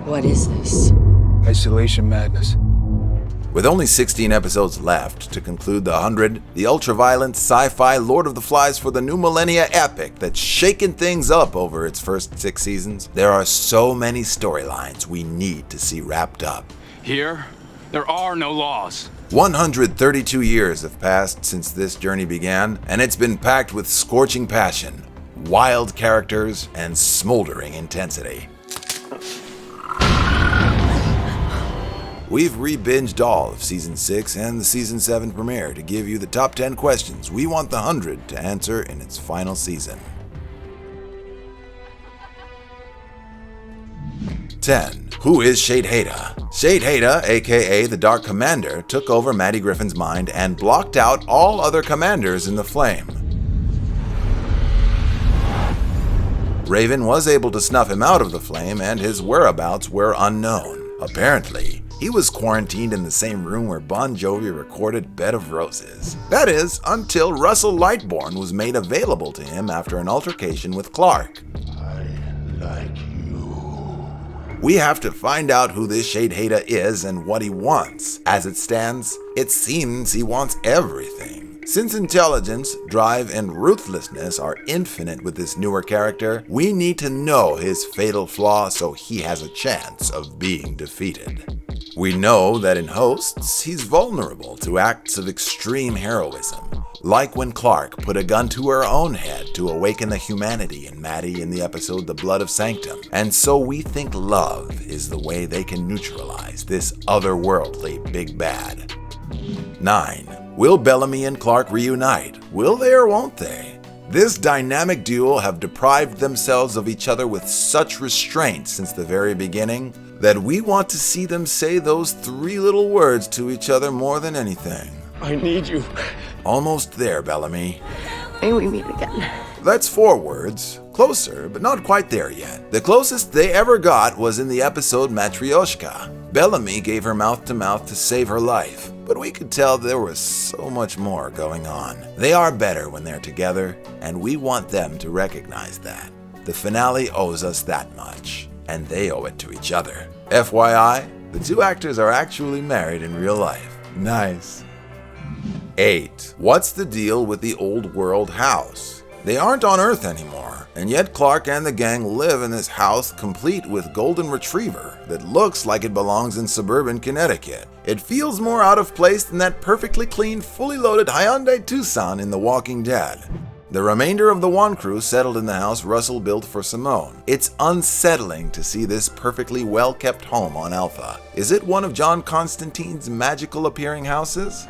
What is this? Isolation madness. With only 16 episodes left to conclude the 100, the ultraviolent sci-fi Lord of the Flies for the New Millennia epic that's shaken things up over its first 6 seasons, there are so many storylines we need to see wrapped up. Here, there are no laws. 132 years have passed since this journey began, and it's been packed with scorching passion, wild characters, and smoldering intensity. We've re-binged all of Season 6 and the Season 7 premiere to give you the top 10 questions we want the 100 to answer in its final season. 10. Who is Sheidheda? Sheidheda, aka the Dark Commander, took over Maddie Griffin's mind and blocked out all other commanders in the Flame. Raven was able to snuff him out of the Flame, and his whereabouts were unknown. Apparently, he was quarantined in the same room where Bon Jovi recorded Bed of Roses. That is, until Russell Lightborn was made available to him after an altercation with Clarke. I like you. We have to find out who this Sheidheda is and what he wants. As it stands, it seems he wants everything. Since intelligence, drive, and ruthlessness are infinite with this newer character, we need to know his fatal flaw so he has a chance of being defeated. We know that in Hosts, he's vulnerable to acts of extreme heroism, like when Clarke put a gun to her own head to awaken the humanity in Maddie in the episode The Blood of Sanctum, and so we think love is the way they can neutralize this otherworldly big bad. 9. Will Bellamy and Clarke reunite? Will they or won't they? This dynamic duo have deprived themselves of each other with such restraint since the very beginning that we want to see them say those 3 little words to each other more than anything. I need you. Almost there, Bellamy. May we meet again? That's 4 words. Closer, but not quite there yet. The closest they ever got was in the episode Matryoshka. Bellamy gave her mouth-to-mouth to save her life, but we could tell there was so much more going on. They are better when they're together, and we want them to recognize that. The finale owes us that much, and they owe it to each other. FYI, the 2 actors are actually married in real life. Nice. 8. What's the deal with the old world house? They aren't on Earth anymore, and yet Clarke and the gang live in this house complete with golden retriever that looks like it belongs in suburban Connecticut. It feels more out of place than that perfectly clean, fully loaded Hyundai Tucson in The Walking Dead. The remainder of the One crew settled in the house Russell built for Simone. It's unsettling to see this perfectly well-kept home on Alpha. Is it one of John Constantine's magical appearing houses?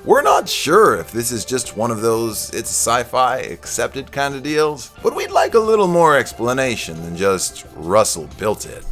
We're not sure if this is just one of those it's sci-fi accepted kind of deals, but we'd like a little more explanation than just Russell built it.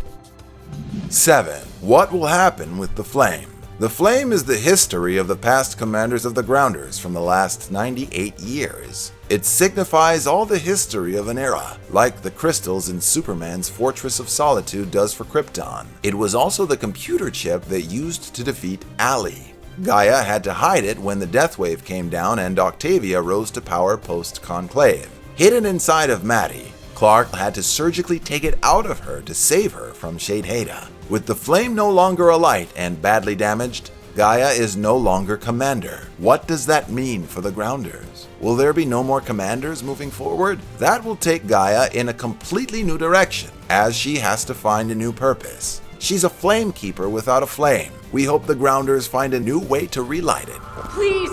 7. What will happen with the Flame? The Flame is the history of the past commanders of the Grounders from the last 98 years. It signifies all the history of an era, like the crystals in Superman's Fortress of Solitude does for Krypton. It was also the computer chip they used to defeat A.L.I.E. Gaia had to hide it when the death wave came down and Octavia rose to power post-Conclave. Hidden inside of Maddie, Clarke had to surgically take it out of her to save her from Sheidheda. With the Flame no longer alight and badly damaged, Gaia is no longer commander. What does that mean for the Grounders? Will there be no more commanders moving forward? That will take Gaia in a completely new direction, as she has to find a new purpose. She's a flame keeper without a flame. We hope the Grounders find a new way to relight it. Please!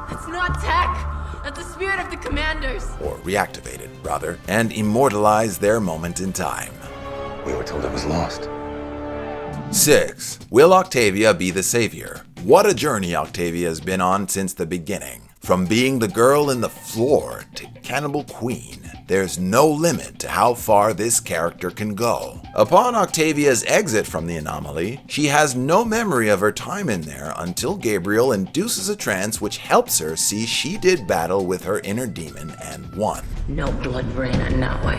That's not tech! That's the spirit of the commanders! Or reactivate it, rather, and immortalize their moment in time. We were told it was lost. 6. Will Octavia be the savior? What a journey Octavia has been on since the beginning. From being the girl in the floor to Cannibal Queen, there's no limit to how far this character can go. Upon Octavia's exit from the Anomaly, she has no memory of her time in there until Gabriel induces a trance which helps her see she did battle with her inner demon and won. No blood rain in that way.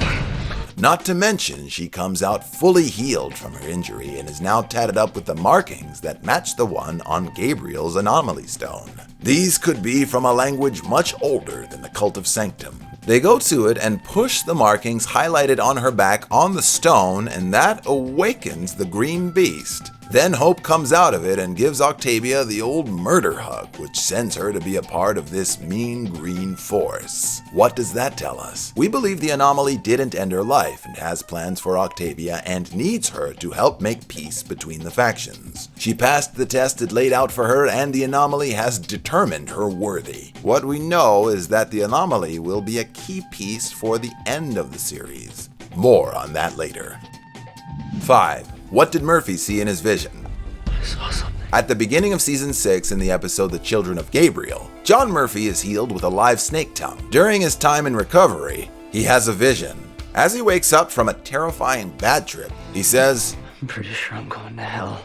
Not to mention, she comes out fully healed from her injury and is now tatted up with the markings that match the one on Gabriel's Anomaly Stone. These could be from a language much older than the Cult of Sanctum, They go to it and push the markings highlighted on her back on the stone, and that awakens the green beast. Then Hope comes out of it and gives Octavia the old murder hug, which sends her to be a part of this mean green force. What does that tell us? We believe the Anomaly didn't end her life and has plans for Octavia and needs her to help make peace between the factions. She passed the test it laid out for her, and the Anomaly has determined her worthy. What we know is that the Anomaly will be a key piece for the end of the series. More on that later. 5. What did Murphy see in his vision? I saw something. At the beginning of season 6 in the episode The Children of Gabriel, John Murphy is healed with a live snake tongue. During his time in recovery, he has a vision. As he wakes up from a terrifying bad trip, he says, I'm pretty sure I'm going to hell.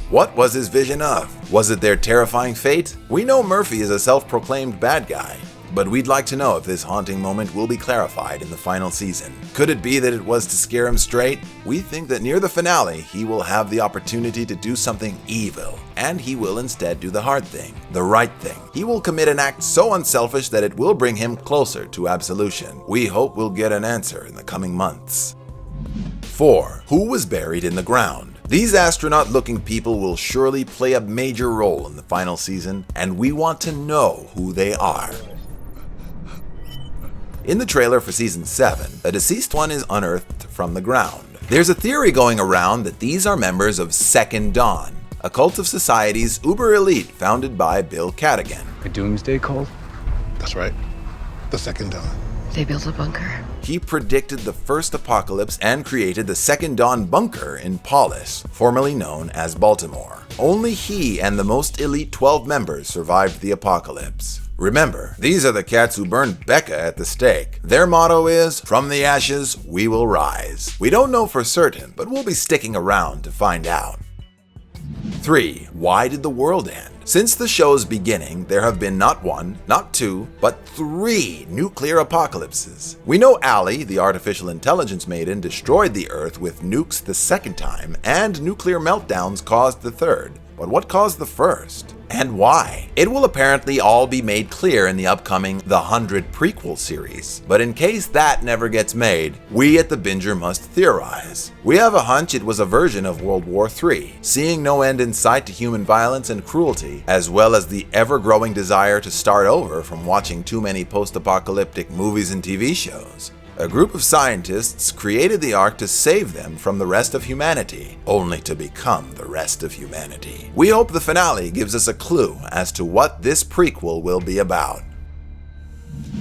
what was his vision of? Was it their terrifying fate? We know Murphy is a self-proclaimed bad guy, but we'd like to know if this haunting moment will be clarified in the final season. Could it be that it was to scare him straight? We think that near the finale, he will have the opportunity to do something evil, and he will instead do the hard thing, the right thing. He will commit an act so unselfish that it will bring him closer to absolution. We hope we'll get an answer in the coming months. 4. Who was buried in the ground? These astronaut-looking people will surely play a major role in the final season, and we want to know who they are. In the trailer for season 7, a deceased one is unearthed from the ground. There's a theory going around that these are members of Second Dawn, a cult of society's uber elite founded by Bill Cadigan. A doomsday cult? That's right. The Second Dawn. They built a bunker. He predicted the first apocalypse and created the Second Dawn bunker in Paulus, formerly known as Baltimore. Only he and the most elite 12 members survived the apocalypse. Remember, these are the cats who burned Becca at the stake. Their motto is, from the ashes, we will rise. We don't know for certain, but we'll be sticking around to find out. 3. Why did the world end? Since the show's beginning, there have been not 1, not 2, but 3 nuclear apocalypses. We know A.L.I.E, the artificial intelligence maiden, destroyed the Earth with nukes the second time, and nuclear meltdowns caused the third. But what caused the first? And why? It will apparently all be made clear in the upcoming The 100 prequel series. But in case that never gets made, we at The Binger must theorize. We have a hunch it was a version of World War III, seeing no end in sight to human violence and cruelty, as well as the ever-growing desire to start over from watching too many post-apocalyptic movies and TV shows. A group of scientists created the Ark to save them from the rest of humanity, only to become the rest of humanity. We hope the finale gives us a clue as to what this prequel will be about.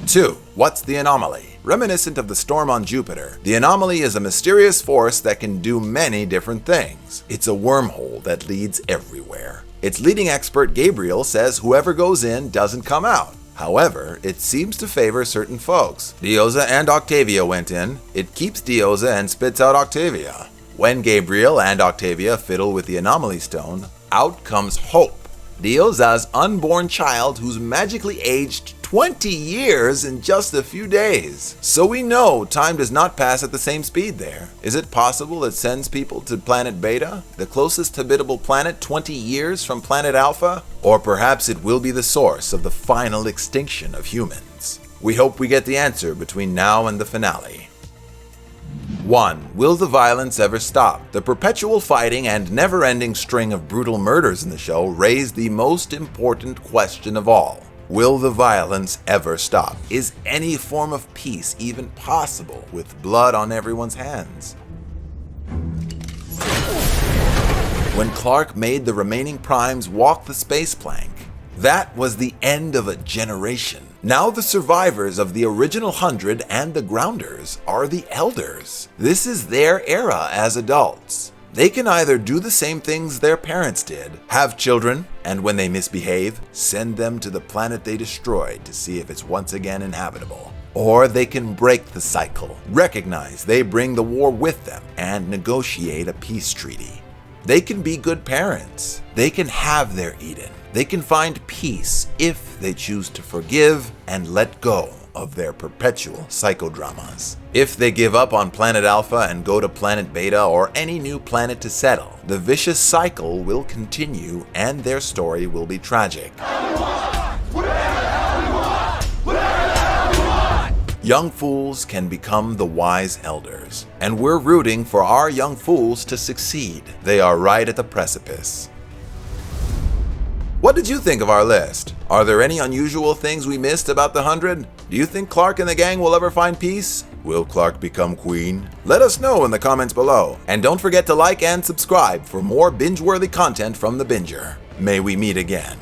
2. What's the Anomaly? Reminiscent of the storm on Jupiter, the Anomaly is a mysterious force that can do many different things. It's a wormhole that leads everywhere. Its leading expert, Gabriel, says whoever goes in doesn't come out. However, it seems to favor certain folks. Dioza and Octavia went in. It keeps Dioza and spits out Octavia. When Gabriel and Octavia fiddle with the Anomaly Stone, out comes Hope, Dioza's unborn child who's magically aged 20 years in just a few days. So we know time does not pass at the same speed there. Is it possible it sends people to planet Beta, the closest habitable planet 20 years from planet Alpha? Or perhaps it will be the source of the final extinction of humans. We hope we get the answer between now and the finale. 1. Will the violence ever stop? The perpetual fighting and never-ending string of brutal murders in the show raise the most important question of all. Will the violence ever stop? Is any form of peace even possible with blood on everyone's hands? When Clarke made the remaining primes walk the space plank, that was the end of a generation. Now the survivors of the original 100 and the Grounders are the Elders. This is their era as adults. They can either do the same things their parents did, have children, and when they misbehave, send them to the planet they destroyed to see if it's once again inhabitable. Or they can break the cycle, recognize they bring the war with them, and negotiate a peace treaty. They can be good parents. They can have their Eden. They can find peace if they choose to forgive and let go of their perpetual psychodramas. If they give up on planet Alpha and go to planet Beta or any new planet to settle, the vicious cycle will continue and their story will be tragic. Young fools can become the wise elders, and we're rooting for our young fools to succeed. They are right at the precipice. What did you think of our list? Are there any unusual things we missed about the 100? Do you think Clarke and the gang will ever find peace? Will Clarke become queen? Let us know in the comments below. And don't forget to like and subscribe for more binge-worthy content from The Binger. May we meet again.